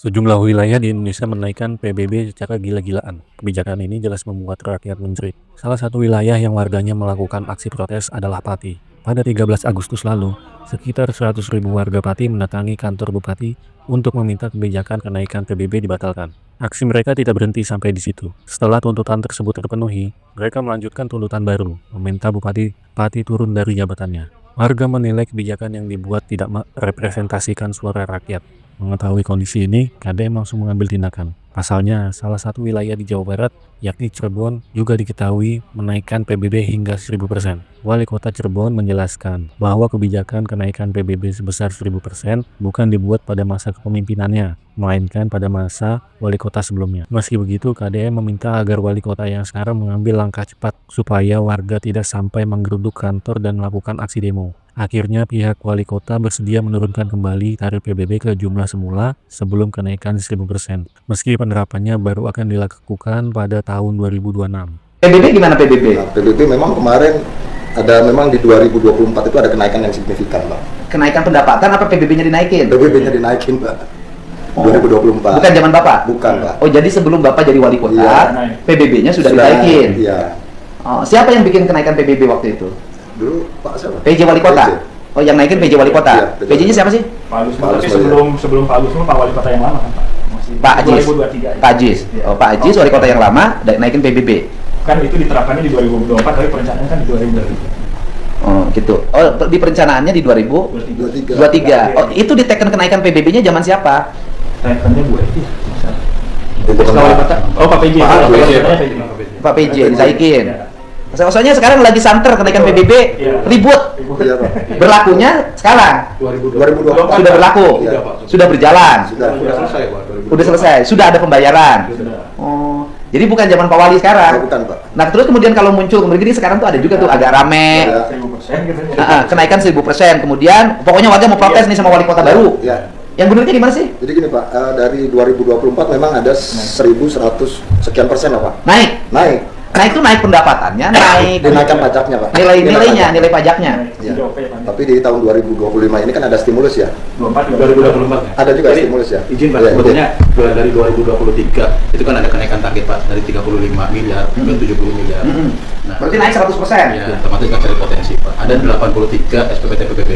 Sejumlah wilayah di Indonesia menaikkan PBB secara gila-gilaan. Kebijakan ini jelas membuat rakyat menjerit. Salah satu wilayah yang warganya melakukan aksi protes adalah Pati. Pada 13 Agustus lalu, sekitar 100.000 warga Pati mendatangi kantor Bupati untuk meminta kebijakan kenaikan PBB dibatalkan. Aksi mereka tidak berhenti sampai di situ. Setelah tuntutan tersebut terpenuhi, mereka melanjutkan tuntutan baru, meminta Bupati Pati turun dari jabatannya. Warga menilai kebijakan yang dibuat tidak merepresentasikan suara rakyat. Mengetahui kondisi ini, KDM langsung mengambil tindakan. Pasalnya, salah satu wilayah di Jawa Barat, yakni Cirebon, juga diketahui menaikkan PBB hingga 1000%. Wali Kota Cirebon menjelaskan bahwa kebijakan kenaikan PBB sebesar 1000% bukan dibuat pada masa kepemimpinannya, melainkan pada masa wali kota sebelumnya. Meski begitu, KDM meminta agar wali kota yang sekarang mengambil langkah cepat supaya warga tidak sampai menggeruduk kantor dan melakukan aksi demo. Akhirnya pihak wali kota bersedia menurunkan kembali tarif PBB ke jumlah semula sebelum kenaikan 1000%. Meski penerapannya baru akan dilakukan pada tahun 2026. PBB gimana PBB? Nah, PBB memang kemarin memang di 2024 itu ada kenaikan yang signifikan, Pak. Kenaikan pendapatan apa PBB-nya dinaikin? PBB-nya dinaikin, Pak. Oh. 2024. Bukan zaman Bapak? Bukan, Pak. Oh, jadi sebelum Bapak jadi wali kota, Iya. PBB-nya sudah dinaikin? Iya. Oh, siapa yang bikin kenaikan PBB waktu itu? Dulu Pak siapa? PJ wali kota? PJ. Oh, yang naikin PJ wali kota? Iya, PJ-nya siapa sih? Pak Agus, Pak tapi Agus, sebelum Pak Agus Pak wali kota yang lama kan Pak? Masih Pak Ajis? 2023. Pak Ajis? Oh, Pak Ajis wali kota yang lama, naikin PBB? Kan itu diterapkannya di 2024, tapi perencanaannya kan di 2023. Oh, gitu. Oh, di perencanaannya di 2023. 23. Oh, itu diteken kenaikan PBB-nya zaman siapa? Tekannya Bu Eti. Itu Wali kota. Oh, Pak PJ. Pak Pak PJ. Pak PJ, ditaikin. Soalnya sekarang lagi santer kenaikan PBB, Iya. ribut. Iya, Pak. Berlakunya sekarang 2024. sudah berlaku, Iya, sudah berjalan, Sudah. selesai Pak. sudah selesai, sudah ada pembayaran. Sudah. Oh, jadi bukan zaman Pak Wali sekarang. Bukan, Pak. Nah, terus kemudian kalau muncul begini sekarang tuh ada juga tuh agak rame, Iya. 1000% gitu. kenaikan 1000%. Kemudian pokoknya warga mau protes nih sama wali kota baru. Ya. Yang benernya gimana sih? Jadi gini, Pak, dari 2024 memang ada 1.100 sekian persen, lah, Pak. Naik. Naik. Naik itu naik pendapatannya, naik Dinaikkan pajaknya, Pak. nilainya, Dinaikkan nilai pajaknya. Iya. Sudah oke, Pak. Tapi di tahun 2025 ini kan ada stimulus ya. 2024. Ada juga Jadi, stimulus ya. Izin Pak, Iya, sebetulnya dari 2023 itu kan ada kenaikan target Pak dari 35 miliar ke 70 miliar. Nah, Berarti naik 100%. ya otomatis kan cari potensi Pak. Ada 83 SPPT PBB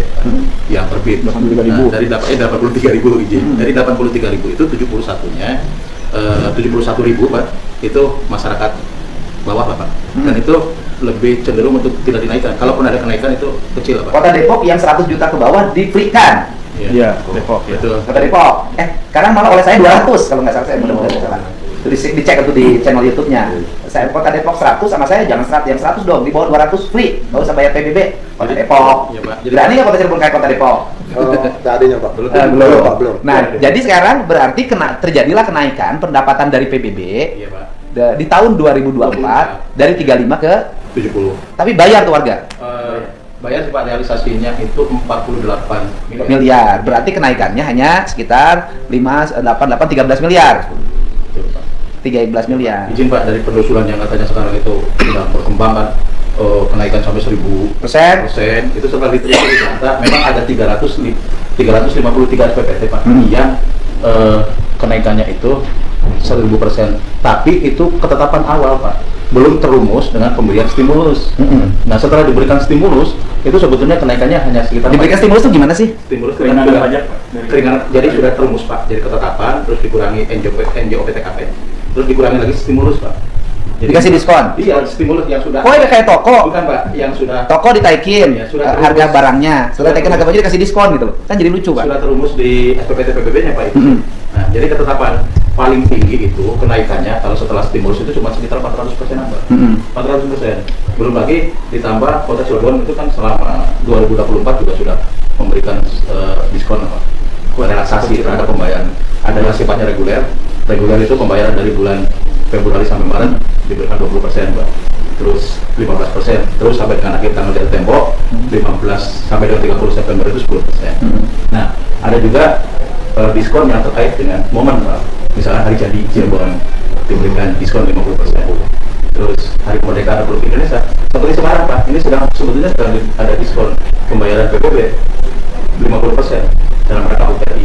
yang terbit. 83.000. Dari 83.000 izin. Dari 83.000 itu 71-nya 71.000 Pak itu masyarakat bawah Pak. Dan itu lebih cenderung untuk tidak dinaikkan. Kalaupun ada kenaikan itu kecil Pak. Kota Depok yang 100 juta ke bawah di-free-kan. Iya, Depok, ya. Betul. Kota Depok. Sekarang malah oleh saya 200 kalau nggak salah, saya mudah-mudahan salah. Itu dicek itu di channel YouTube-nya. Saya Kota Depok 100 sama saya jangan 100, yang 100 dong, di bawah 200 free. Nggak usah bayar PBB. Kota Depok. Iya, Pak. Berani nggak Kota Cirebon kayak Kota Depok? Nggak adanya, Pak. Belum. Belum. Pak, belum. Nah, jadi sekarang berarti terjadilah kenaikan pendapatan dari PBB Iya Pak. di tahun 2024 dari 35 ke 70. tapi bayar tuh warga Bayar sih Pak, realisasinya itu 48 miliar. miliar. Berarti kenaikannya hanya sekitar 13 miliar. Betul, Pak. 13 miliar. Izin Pak, dari penelusuran yang katanya sekarang itu sudah berkembang kan, kenaikan sampai 1000%, itu setelah diteliti ternyata memang ada 353 SPPT Pak yang kenaikannya itu 1000%, tapi itu ketetapan awal Pak, belum terumus dengan pemberian stimulus. Nah setelah diberikan stimulus itu sebetulnya kenaikannya hanya sekitar Diberikan stimulus tuh gimana sih? stimulus Keringanan sudah- pajak, Pak. Dari- keringanan, jadi sudah terumus Pak, jadi ketetapan terus dikurangi NJO PTKP terus dikurangi lagi stimulus Pak. Jadi Dikasih diskon? Iya, stimulus yang sudah Oh, ya kayak toko. bukan Pak, yang sudah Toko ditaikin Ya, sudah harga terumus. barangnya. Sudah Sudah taikin harga terumus. baju dikasih diskon gitu loh. Kan jadi lucu, Pak. sudah terumus di SPPT PBB-nya Pak itu. Mhm. Nah, jadi ketetapan paling tinggi itu kenaikannya kalau setelah stimulus itu cuma sekitar 400% Pak. 400%. Belum lagi ditambah Kota Cirebon itu kan selama 2024 juga sudah memberikan diskon apa? Relaksasi terhadap pembayaran. Ada yang sifatnya reguler. Reguler itu pembayaran dari bulan Februari sampai Maret diberikan 20% Pak. Terus 15%, terus sampai dengan akhir tanggal jatuh tempo 15 sampai dengan 30 September itu 10%. Nah, ada juga diskon yang terkait dengan momen Pak. Misalnya hari jadi Cirebon diberikan diskon 50%. Terus hari kemerdekaan Republik Indonesia seperti sekarang Pak, ini sebetulnya sedang ada diskon pembayaran PBB 50% dalam rangka UTI.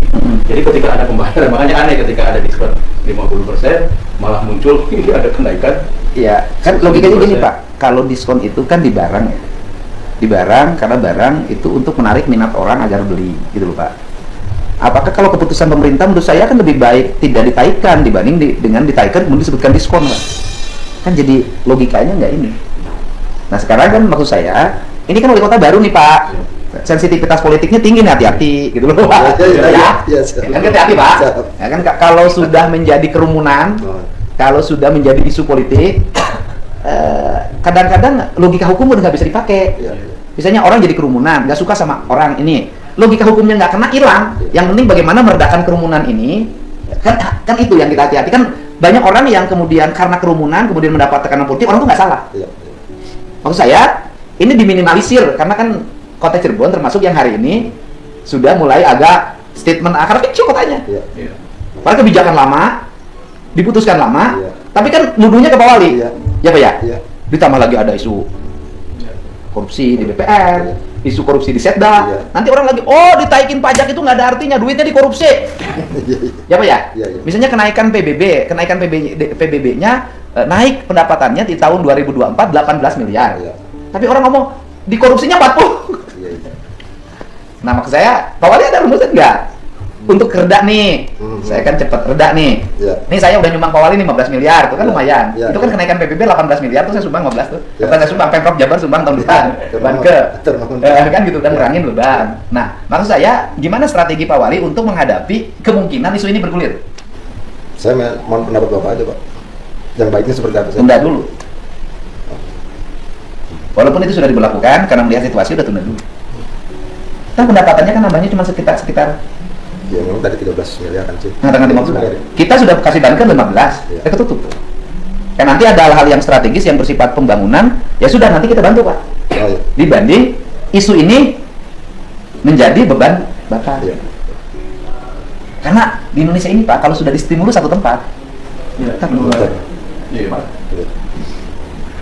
Jadi ketika ada pembayaran, makanya aneh ketika ada diskon 50% malah muncul ini ada kenaikan. Iya, kan logikanya gini Pak, kalau diskon itu kan di barang ya, di barang, karena barang itu untuk menarik minat orang agar beli, gitu loh Pak. Apakah kalau keputusan pemerintah menurut saya kan lebih baik tidak ditaikkan dibanding dengan ditaikkan kemudian disebutkan diskon Pak. Kan jadi logikanya nggak ini. Nah sekarang kan maksud saya, ini kan wali kota baru nih Pak, sensitivitas politiknya tinggi nih, hati-hati gitu loh Pak. Kan hati-hati Pak. Ya kan kalau sudah menjadi kerumunan, kalau sudah menjadi isu politik, kadang-kadang logika hukum udah nggak bisa dipakai. Misalnya orang jadi kerumunan, nggak suka sama orang ini, logika hukumnya nggak kena, hilang. Yang penting bagaimana meredakan kerumunan ini, kan itu yang kita hati-hati. Kan banyak orang yang kemudian karena kerumunan kemudian mendapat tekanan politik, orang tuh nggak salah. Maksud saya ini diminimalisir karena kan kota Cirebon termasuk yang hari ini sudah mulai agak statement karena kecil kotanya. Karena kebijakan lama diputuskan lama, tapi kan nuduhnya ke Pak Wali, ya Pak ya. Ditambah lagi ada isu korupsi di BPR, isu korupsi di Setda. Nanti orang lagi, oh ditaikin pajak itu nggak ada artinya, duitnya dikorupsi. Ya Pak ya. Misalnya kenaikan PBB, kenaikan PBB-nya naik pendapatannya di tahun 2024 18 miliar. Tapi orang ngomong dikorupsinya 40. Nah maksud saya, Pak Wali ada rumusan nggak? Untuk reda nih, saya kan cepat reda nih. Nih saya udah nyumbang Pak Wali 15 miliar, itu kan lumayan. Itu kan kenaikan PBB 18 miliar, tuh saya sumbang 15 tuh. Saya sumbang, Pemprov Jabar sumbang tahun depan. Kan gitu, dan ngurangin beban. Nah, maksud saya, gimana strategi Pak Wali untuk menghadapi kemungkinan isu ini bergulir? Saya mohon pendapat Bapak aja Pak. Yang baiknya seperti apa? Tunda dulu. Walaupun itu sudah diberlakukan, karena melihat situasi udah tunda dulu. Kan pendapatannya kan nambahnya cuma sekitar ya memang tadi 13 miliar kan sih. Tengah 15. Kita sudah kasih banker 15, ketutup. Kan nanti ada hal-hal yang strategis yang bersifat pembangunan, ya sudah nanti kita bantu Pak. Dibanding isu ini menjadi beban bakar. Karena di Indonesia ini Pak, kalau sudah distimulus satu tempat,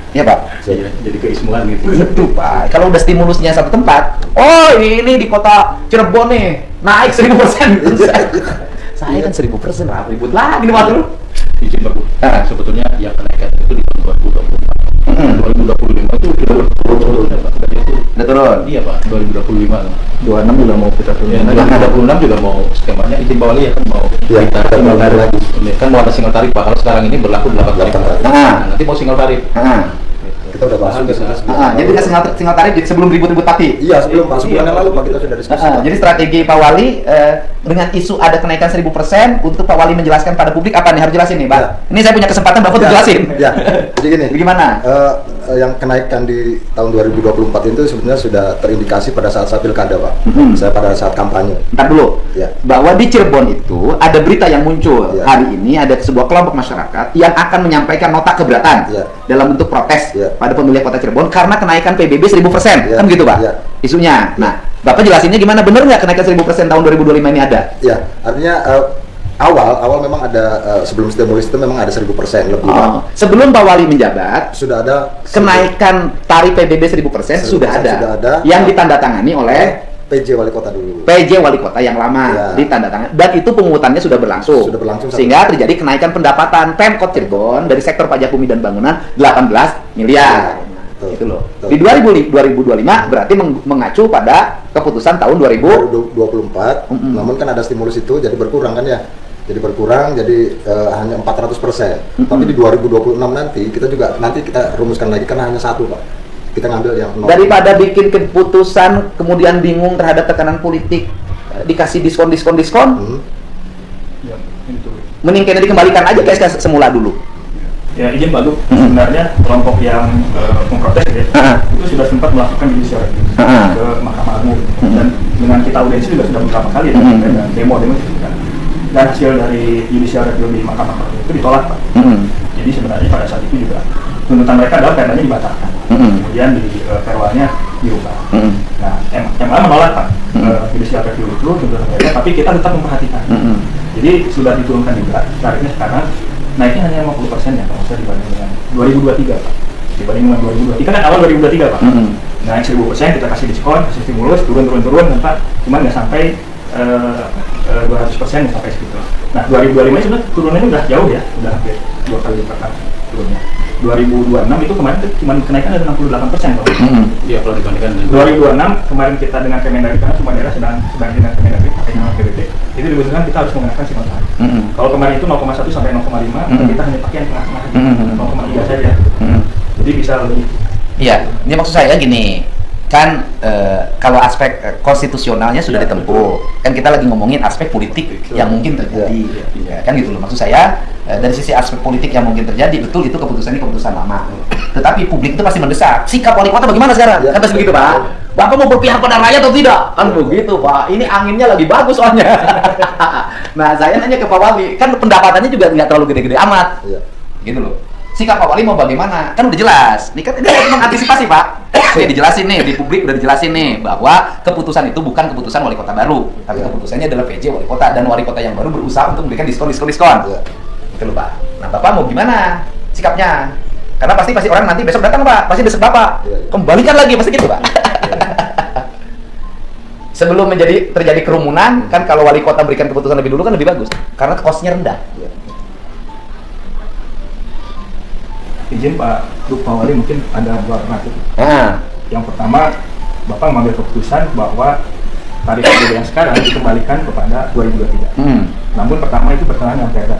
Iya Pak. Jadi keismuan gitu. Itu Pak. Kalau udah stimulusnya satu tempat, oh ini di kota Cirebon nih naik 1000%. Saya kan 1000%, ribut lagi nih waktu lu. Izin Pak, sebetulnya yang kenaikan itu di tahun 2024. 2025 itu udah turun. Iya Pak, 2025. 26 udah mau kita turun. Ya, nanti 26 juga mau skemanya izin Pak Wali ya kan mau kita single tarif lagi. Kan mau ada single tarif Pak. Kalau sekarang ini berlaku 8 tarif. Nanti mau single tarif. Kita udah bahas juga jadi kita single tarif sebelum ribut-ribut Pati. Iya, sebelum Pak, sebulan yang lalu Pak kita sudah diskusi. Jadi strategi Pak Wali dengan isu ada kenaikan 1000% untuk Pak Wali menjelaskan pada publik apa nih, harus jelasin nih Pak. Ini saya punya kesempatan Bapak untuk jelasin. Ya. Jadi gini. Gimana? Yang kenaikan di tahun 2024 itu sebenarnya sudah terindikasi pada saat pilkada Pak. Saya pada saat kampanye. Ntar dulu. Bahwa di Cirebon itu ada berita yang muncul hari ini, ada sebuah kelompok masyarakat yang akan menyampaikan nota keberatan dalam bentuk protes pada pemilihan kota Cirebon karena kenaikan PBB 1000%, kan gitu Pak? Isunya. Nah, Bapak jelasinnya gimana? Bener nggak kenaikan 1000% tahun 2025 ini ada? Ya, artinya awal memang ada sebelum stimulus itu memang ada 1000% lebih. Sebelum Pak Wali menjabat sudah ada kenaikan tarif PBB 1000% sudah ada yang ditandatangani oleh PJ Wali Kota dulu. PJ Wali Kota yang lama ditandatangani, dan itu pengurutannya sudah berlangsung sehingga terjadi kenaikan pendapatan Pemkot Cirebon dari sektor pajak bumi dan bangunan 18 miliar. Itu loh. Di 2025 berarti mengacu pada keputusan tahun 2024. Namun kan ada stimulus itu jadi berkurang kan ya. Jadi berkurang jadi hanya 400%. Tapi di 2026 nanti kita rumuskan lagi karena hanya satu Pak. Kita ngambil yang 0. Daripada bikin keputusan kemudian bingung terhadap tekanan politik, dikasih diskon. Mending kayaknya dikembalikan aja ke SK semula dulu. Ya izin Pak Gu, sebenarnya kelompok yang memprotes itu sudah sempat melakukan judicial review ke Mahkamah Agung, dan dengan kita audiensi juga sudah beberapa kali dan demo itu kan. Dan hasil dari judicial review di Mahkamah Agung itu ditolak Pak. Jadi sebenarnya pada saat itu juga tuntutan mereka adalah perdanya dibatalkan, kemudian di perwalnya dirubah. Nah, MA menolak Pak judicial review itu tuntutan mereka, tapi kita tetap memperhatikan. Jadi sudah diturunkan juga tarifnya sekarang naiknya hanya 50% ya kalau saya dibanding dengan 2023 Pak. dibanding dengan 2023 kan awal 2023 Pak. Naik 1000%, kita kasih diskon, kasih stimulus, turun, Pak. Cuman nggak sampai 200%, nggak sampai segitu. Nah 2025 ini sebenarnya turunannya udah jauh ya, udah hampir 2 kali lipat turunnya. 2026 itu kemarin cuma kenaikan ada 68% Pak. Iya, kalau dibandingkan dengan 2026 kemarin kita dengan Kemendagri, karena semua daerah sedang dengan Kemendagri pakai nama PBB, itu dibutuhkan kita harus menggunakan siklon sehari. Kalau kemarin itu 0,1 sampai 0,5, kita hanya pakai yang tengah-tengah, 0,3 saja. Jadi bisa lebih. Iya, ini maksud saya gini, kan kalau aspek konstitusionalnya sudah ditempuh, kan kita lagi ngomongin aspek politik yang mungkin terjadi, ya, kan gitu loh. Maksud saya dari sisi aspek politik yang mungkin terjadi, betul itu keputusan ini keputusan lama. Tetapi publik itu pasti mendesak. Sikap wali kota bagaimana sekarang? Kan pasti begitu Pak. Bapak mau berpihak pada rakyat atau tidak? Kan begitu Pak. Ini anginnya lagi bagus soalnya. Nah saya nanya ke Pak Wali, kan pendapatannya juga nggak terlalu gede-gede amat, gitu loh. Sikap Pak Wali mau bagaimana? Kan udah jelas. Ini kan ini mengantisipasi Pak. Oke, dijelasin nih di publik, udah dijelasin nih bahwa keputusan itu bukan keputusan wali kota baru, tapi keputusannya adalah PJ wali kota, dan wali kota yang baru berusaha untuk memberikan diskon. Gitu loh Pak. Nah Bapak mau gimana sikapnya? Karena pasti orang nanti besok datang Pak, pasti besok Bapak kembalikan lagi, pasti gitu Pak. Sebelum terjadi kerumunan, kan kalau wali kota berikan keputusan lebih dulu kan lebih bagus, karena cost-nya rendah. Izin Pak Wali, mungkin ada 2 alternatif. Yang pertama, Bapak mengambil keputusan bahwa tarif PBB yang sekarang dikembalikan kepada 2023. Namun pertama itu bertentangan dengan Perda.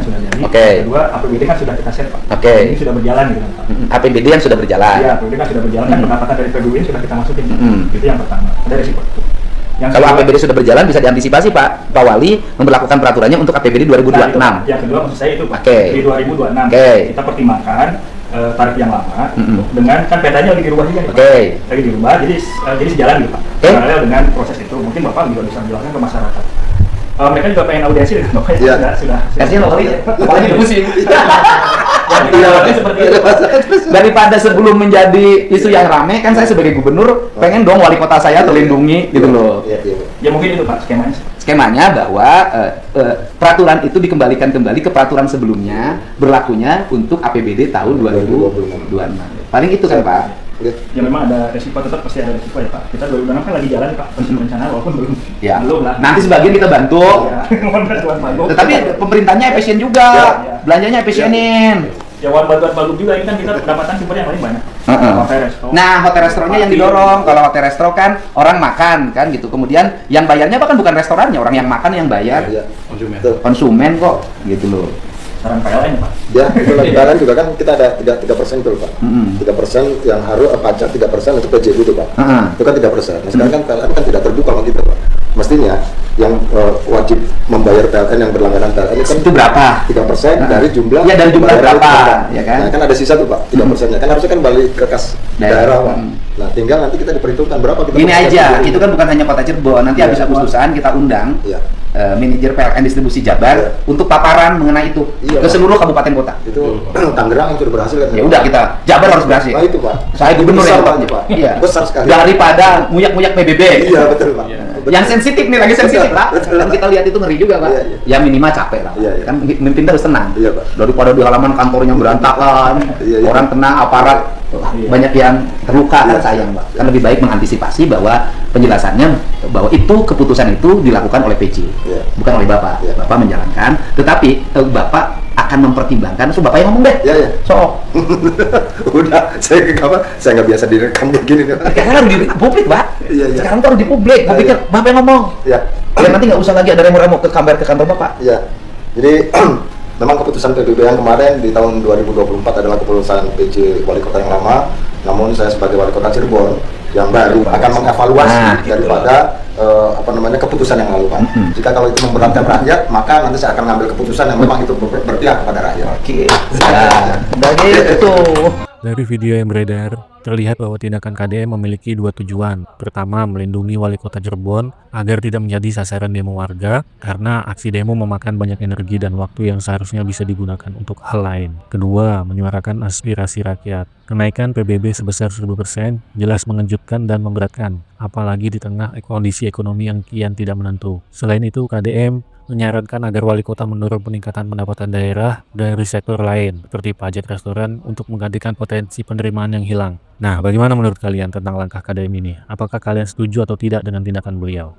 Sudah jadi. Kedua, APBD kan sudah kita set Pak. Ini sudah berjalan gitu kan Pak. APBD yang sudah berjalan. Iya, APBD kan sudah berjalan, kan pendapatan dari PBB sudah kita masukin. Itu yang pertama. Ada resiko itu. Kalau APBD sudah berjalan bisa diantisipasi Pak Wali memberlakukan peraturannya untuk APBD 2026. Yang kedua maksud saya itu Pak, di 2026 kita pertimbangkan tarif yang lama dengan kan petanya lagi dirubah juga nih, Pak. Lagi dirubah, jadi sejalan gitu Pak. Paralel dengan proses itu, mungkin Bapak juga bisa menjelaskan ke masyarakat. Mereka juga pengen audiensi dengan Bapak ya, sudah. Kasih lo kali, apalagi di musim. Seperti itu. Daripada sebelum menjadi isu yang rame, kan saya sebagai gubernur pengen dong wali kota saya terlindungi gitu loh. Ya mungkin itu Pak skemanya. Skemanya bahwa peraturan itu dikembalikan kembali ke peraturan sebelumnya, berlakunya untuk APBD tahun 2026. Paling itu kan Pak. Ya memang ada resiko, tetap pasti ada resiko ya Pak. Kita 2026 kan lagi jalan Pak, rencana walaupun belum. Belum lah. Nanti sebagian kita bantu. Tetapi pemerintahnya efisien juga, belanjanya efisienin. Ya bantuan bagus juga, ini kan kita pendapatan sumber yang paling banyak. Nah, hotel restorannya yang didorong. Kalau hotel resto kan orang makan kan gitu. Kemudian yang bayarnya bahkan bukan restorannya, orang yang makan yang bayar. Konsumen kok gitu loh. Saran PLN Pak. Ya, itu lagi PLN juga kan kita ada 3% itu Pak. 3% yang harus pajak 3% untuk PJB itu Pak. Itu kan 3%. Nah sekarang kan PLN kan tidak terbuka sama kita Pak. Mestinya yang wajib membayar PLN yang berlangganan PLN itu kan itu berapa? 3% dari jumlah. Ya dari jumlah berapa? Ya kan? Nah kan ada sisa tuh Pak, 3%-nya. Kan harusnya kan balik ke kas daerah Pak. Nah tinggal nanti kita diperhitungkan berapa kita. Gini aja, itu kan bukan hanya Kota Cirebon. Nanti habis Agustusan kita undang manajer PLN distribusi Jabar untuk paparan mengenai itu ke seluruh kabupaten kota. Itu Tangerang yang sudah berhasil kan. Ya udah kita Jabar harus berhasil. Nah itu Pak. Saya gubernur besar, yang Pak. Iya. Besar sekali. Daripada nguyak-nguyak PBB. Iya betul Pak. Yang sensitif nih, lagi sensitif Pak. Kan kita lihat itu ngeri juga Pak. Ya minimal capek lah. Kan mimpin harus tenang. Iya Pak. Daripada di halaman kantornya berantakan, orang tenang, aparat banyak yang terluka, kan sayang Pak. Kan lebih baik mengantisipasi bahwa penjelasannya bahwa itu keputusan itu dilakukan oleh PJ, bukan oleh Bapak. Bapak menjalankan, tetapi Bapak akan mempertimbangkan. So Bapak yang ngomong deh. So. Udah, saya nggak biasa direkam begini. Sekarang di publik Pak. Sekarang tuh harus di publik. Publiknya Bapak yang ngomong. Ya nanti nggak usah lagi ada remo-remo ke kantor Bapak. Jadi memang keputusan PBB yang kemarin di tahun 2024 adalah keputusan PJ wali kota yang lama. Namun saya sebagai wali kota Cirebon yang baru akan mengevaluasi daripada keputusan yang lalu Pak. Jika kalau itu memberatkan rakyat, maka nanti saya akan mengambil keputusan yang memang itu berpihak kepada rakyat. Dari video yang beredar, terlihat bahwa tindakan KDM memiliki 2 tujuan. Pertama, melindungi wali kota Cirebon agar tidak menjadi sasaran demo warga, karena aksi demo memakan banyak energi dan waktu yang seharusnya bisa digunakan untuk hal lain. Kedua, menyuarakan aspirasi rakyat. Kenaikan PBB sebesar 1000% jelas mengejutkan dan memberatkan, apalagi di tengah kondisi ekonomi yang kian tidak menentu. Selain itu, KDM menyarankan agar wali kota mendorong peningkatan pendapatan daerah dari sektor lain seperti pajak restoran untuk menggantikan potensi penerimaan yang hilang. Nah, bagaimana menurut kalian tentang langkah KDM ini? Apakah kalian setuju atau tidak dengan tindakan beliau?